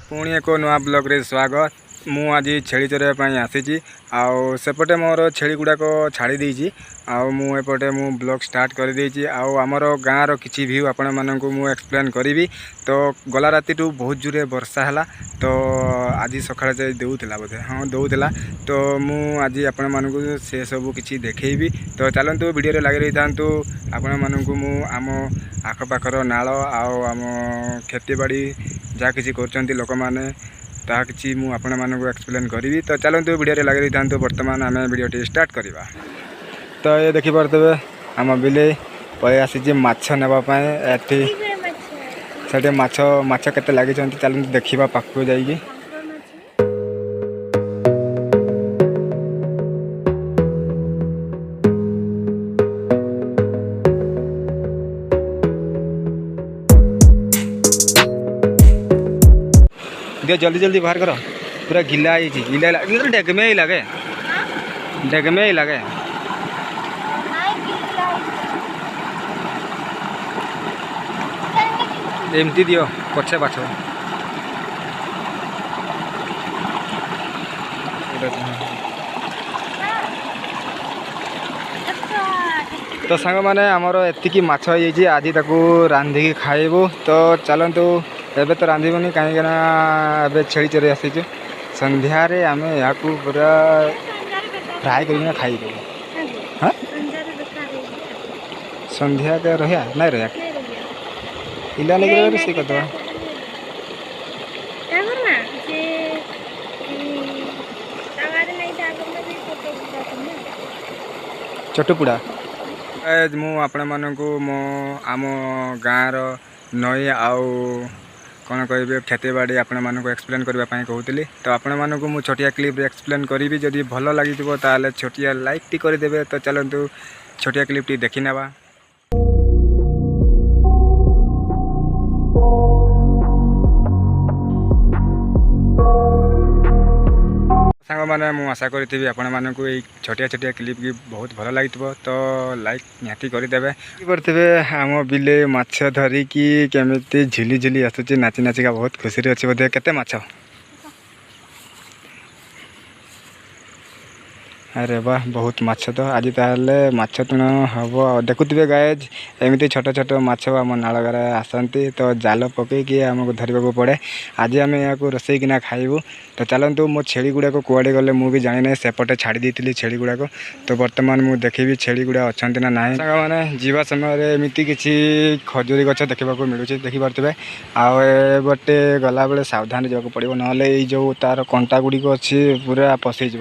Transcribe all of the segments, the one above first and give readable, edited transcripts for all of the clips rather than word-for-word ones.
पुणी एक नुआ ब्लॉग रे स्वागत। मु आज छेली चराइवाई आसी सेपटे मोर छेली गुड़ाक छाड़ी देछि एपटे मु ब्लॉग स्टार्ट कर देछि आमर गाँव किछि व्यू आपण मानक मु एक्सप्लेन करी। तो गला राति बहुत जोरे वर्षा है तो आज सकाଳେ जाए देउला बोधे हाँ देउला तो मु आज आपण मानक से सब किछि देखैबी। तो चलतु वीडियो लगे रही था आपण मानक मु आम आखपाखर नाल आम खेती बाड़ी जहाँ किसी कर लोक मैंने ता कि आपण मानक एक्सप्लेन करी। तो चलतु वीडियो लगे रही था बर्तमान आम वीडियो स्टार्ट करवा। तो ये देखिपे आम बिले पलि आसी माछ नापी से माछ केते लगी चलते देखा पाखक जाइए। दियो जल्दी जल्दी बाहर करो पूरा गिला ही डेगमे ही लगे डेगमे ही लगे। एमती दियो पछे बाछ तो सांग मैंने आमर एतिकी माछ होइछि आज ताकू रांधिकी खाइबू। तो चलतु एबे तो रांधबुनि कहीं ए छेली चराई आसी संध्यार आम या पूरा फ्राए कर खाइबू। हाँ संध्या के रहा नहीं रहा इला लगे रोषे करदे चटुपुड़ा मु आपण मानक मो आम गाँव नई आउ कौन कहे खेती बाड़ी आपण मानक एक्सप्लेन करने कहूली। तो आपण मानक मु छोटिया क्लिप एक्सप्लेन करी जदि भल लगी ताले छोटिया लाइक टी करदेवे। तो चलतु छोटिया क्लिप टी देखी नेबा। सांग मैंने मुझे आशा करी आपण मानक ये छोटिया छोटिया क्लिप की बहुत भल लगी। तो लाइक निहाती करदेवे। करते आम बिले माछ धरिकी केमिति झिली झिली आसूँ नाची नाचिका बहुत खुशी अच्छी बोधे केते माछ। अरे वाह बहुत माछ। तो आज ताले माछ तुण हम देखुवे गायज एमती छोट छोट माछ आम नालगार आसती। तो जाल पकईकि आमको धरने पड़े। आज आम यहाँ रोसई किना खाइबू। तो चलतु मो छेली गुड़ाक कुआड़े गले मुझे जानी ना सेपटे छाड़ी देती छेली गुड़ाक। तो बर्तमान मुझे देखी छेली गुड़ा अच्छा ना ना मैंने जीवा समय एमती किसी खजूरी गछ देखा मिलूँ देखिपे आटे गला बेले सावधान जावाक पड़ो ना जो तार कंटा गुड़िक अच्छी पूरा पशेज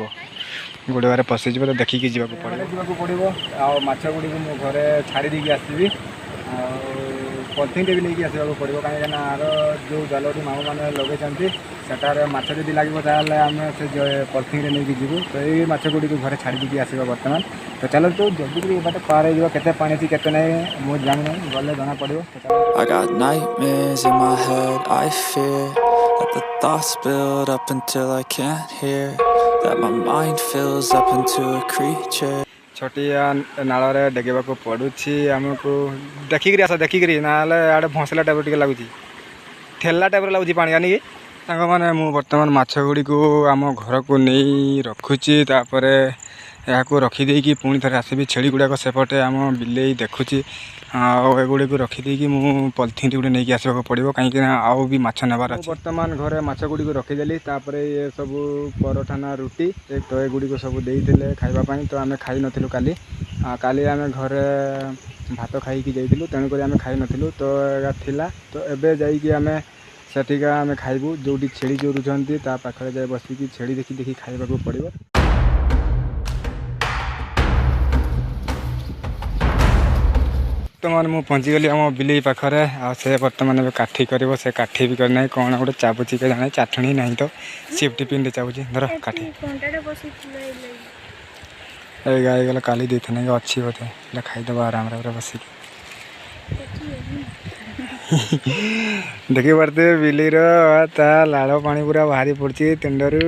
गुड़े पशेज। तो देखिकी जावाक पड़ो आछ गुड़ी को घरे छाड़ी देकी आसबि पलिथिन भी लेकिन आसवाक पड़ो कहीं आर जो जालटी मामू मैंने लगे सेटार माछ जब लगे आम से पलिथिन नहीं जीवु। तो ये माछ गुड़ी को घरे छाड़ी देकी आसवा बर्तमान। तो चलते जल्दी बाटे पार हो केते पानी थी केते नहीं मुझे जानी गले जना पड़ो। I got nightmares in my head, I fear that the thoughts build up until I can't hear, that my mind fills up into a creature. छोटिया नाल डेगेबा पड़ुछि आमको देखिक आस देखिक ना आड़े भसला टाइप टे लगुच ठेला टाइप लगुच पानी आनी कि सांग मैंने मुझे बर्तमान माछ गुड़ी को आम घर को नहीं रखुची। तापर या रखीदे कि पुणी थे आसबि छेली गुड़ाक सेपटे आम बिले देखुची आगुड़ी को रखीदे मुझे पलिथिन गोटे नहीं आसवाक पड़ो कहीं आउ भी माछ नेबार अच्छे। बर्तमान घरे माछ गुड़ी को रखीदेली ये सब परोठाना रुटी तो ये गुड़ी को सब देते खावाई। तो आम खाई नथिलु काली आम घरे भात खाई जाइलु तेणुक आम खाई नथिलु। तो थिला तो एबे जाइए आम सेठिका आम खाइबू जो छेली चोरुंट पाखे जाए बसिकी छेली देखी देखी खाइबा पड़ो। बर्तमान मुझे पहुँचीगली आम बिले पाखे से बर्तमान काठी कर से काठी भी करना कौन गोटे चाबुची के जाने चाटणी ना तो सिफ्टी पिन चाबुची धर काठी गाई गला काली देते नहीं अच्छी बोधे खाईदेव आराम बसिक देखी पारे बिलीर ता लाड़ पानी पूरा बाहरी पड़ी तुंडर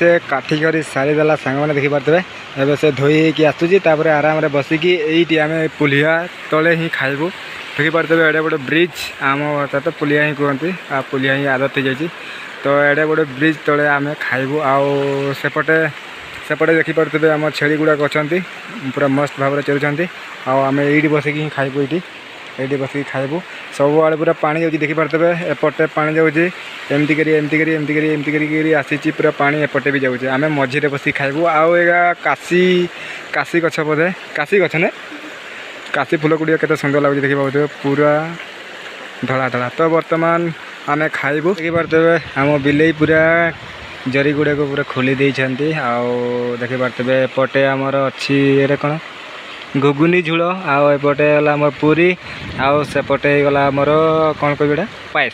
से काठी कर सारीदेला सांग मैंने देखिपे एवं से धोईकी आसूँ आराम से बसिकी ये आम पुलिया तले ही खाइबू देखिपे एडे बड़े ब्रिज आम तो पुलिया ही कहते पुलिया ही आदत हो जाए तो एडे बड़े ब्रिज तले आम खाइबू आउपटे सेपटे देखिपे आम छेली गुड़ाक अच्छा पूरा मस्त भाव में चलुँच आम ये बसिक ही खाइबू ये बसिक खाइबू सब आड़े पूरा पानी जाऊँगी देखिपे एपटे पानी जाऊँगी एमती करी आसी पूरा पानी एपटे भी जाऊँगे आम मझे बसिक खाइबू आउ काशी गछ बोधे काशी गछ ने काशी फूल गुड़िया केते सुंदर लगुच देखिए पूरा धड़ा धड़ा तो बर्तमान आम खाइबू देखिपे आम बिलेई पूरा जरी गुड़ा को पूरा खोली देइछंती आउ देखिपे एपटे आमर अच्छी ये कौन घुगुनी झोल आउपटे गला आम पूरी आउ सेपटे गला आमर कौन कहबा पायस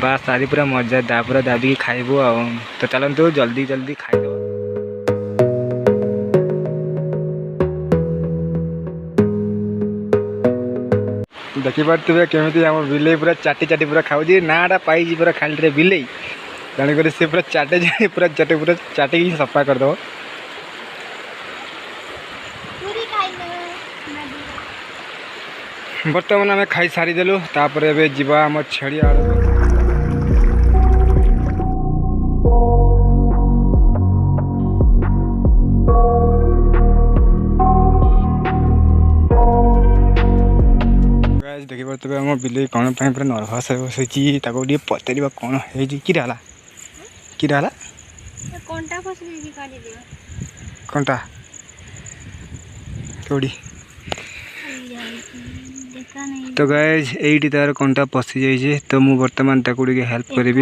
बास आदि पूरा मजा पूरा दाबी खाइबू तो चलतु जल्दी जल्दी खाइदेव देखिपे केमी आम बिलेई पूरा चाटी चाटी पूरा खाऊँ नाटा पाई पूरा खाली बिलेई तेणुक सी पूरा चाटे पूरा चाटिक सफा करदेव बर्तमान आम खाई सारीदेलु तापर एबे जीवा आम छेड़ी आड़ देखिपे आम बिलेई कौन पूरा नर्भस बसई पचार कौन है कंटा कौड़ी तो गाइज यही तार कंटा पशि जाइए तो मु बर्तमान ताकू हेल्प करी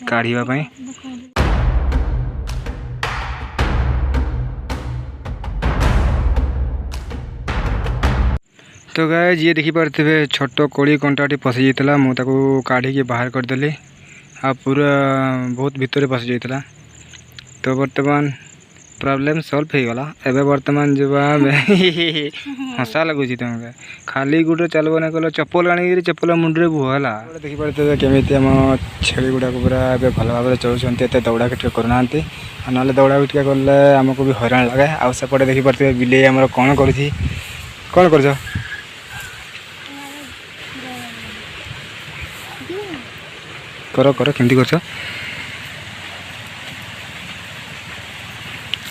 काढ़ापी तो गाइज ये देखिपे छोट कोड़ी कंटाटी पशि जाता मुझे काढ़ी बाहर करदेली आ पूरा बहुत भितर पशि जाता तो बर्तमान प्रॉब्लम सॉल्व हो गला एबे बर्तमान जब हसा लगुच तुमके खाली गुटे चलबो ना कल चप्पल आनिक चप्पल मुंडे बुहला देखिपे केमी आम छेली गुड़ाक पूरा भल भाव में चलुँच एत दौड़ा किट करना ना दौड़ा किट कले आमको भी हैरान लगे आउ सेपटे देखिपे बिलेई आम कौन कर कर केमती कर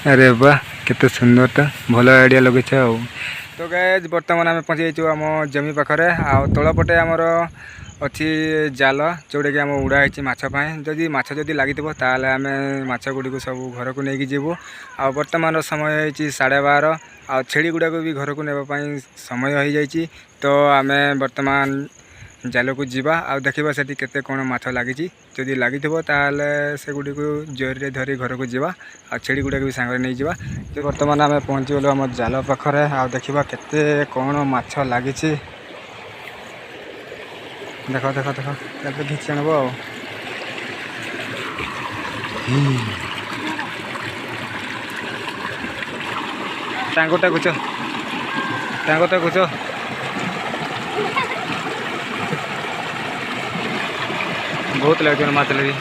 अरे वाह केते सुंदर तो भल आइडिया लगे तो गाइज बर्तमान आम पहुँची जाइए आम जमी पाखे तलपटे आमर अच्छी जाल जोटा कि आम उड़ाई माछपाई जदि माछ जदि लगी ताले आम माछ गुड़ी को सब घर को लेकिन जीवु आ बर्तमान समय हो 12:30 आ छेड़ी गुड़ा को भी घर को नेबाई समय हो जाइए तो आम बर्तमान जाल को जीवा आ देखा से केते कौन माछ लगी जदि लगी से गुड़ी को जोरी धरी घर को जीवा आ छेड़ी गुड़ा भी सांगे नहीं जावा तो बर्तमान आम पहुँची गलु आम जाल पाखे आ देखा केते कौन माछ लगी देख देख देख घिची आनब टांगटा घुच बहुत लगे माछ लगी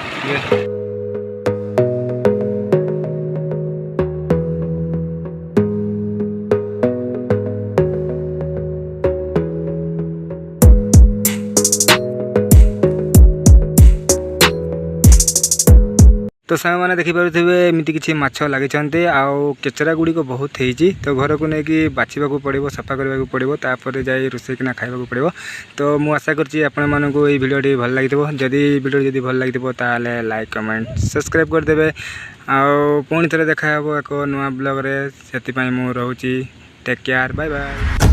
तो साग मैंने देखिपे एमती किसी माछ लगी केचरा गुड़िक बहुत होती तो घर को लेकिन बाछा पड़ो सफा करने को पड़ो तापर जाए रोसे किना खाइबा पड़ो तो मुझे आशा करची आपण मानू ये भिडियो भल लगी जदि भिडियो जदि भल लगी ताले लाइक कमेंट सब्सक्राइब करदे पुणी थे देखा एक नुआ ब्लॉग रे से मुझे रोची टेक केयर बाय बाय।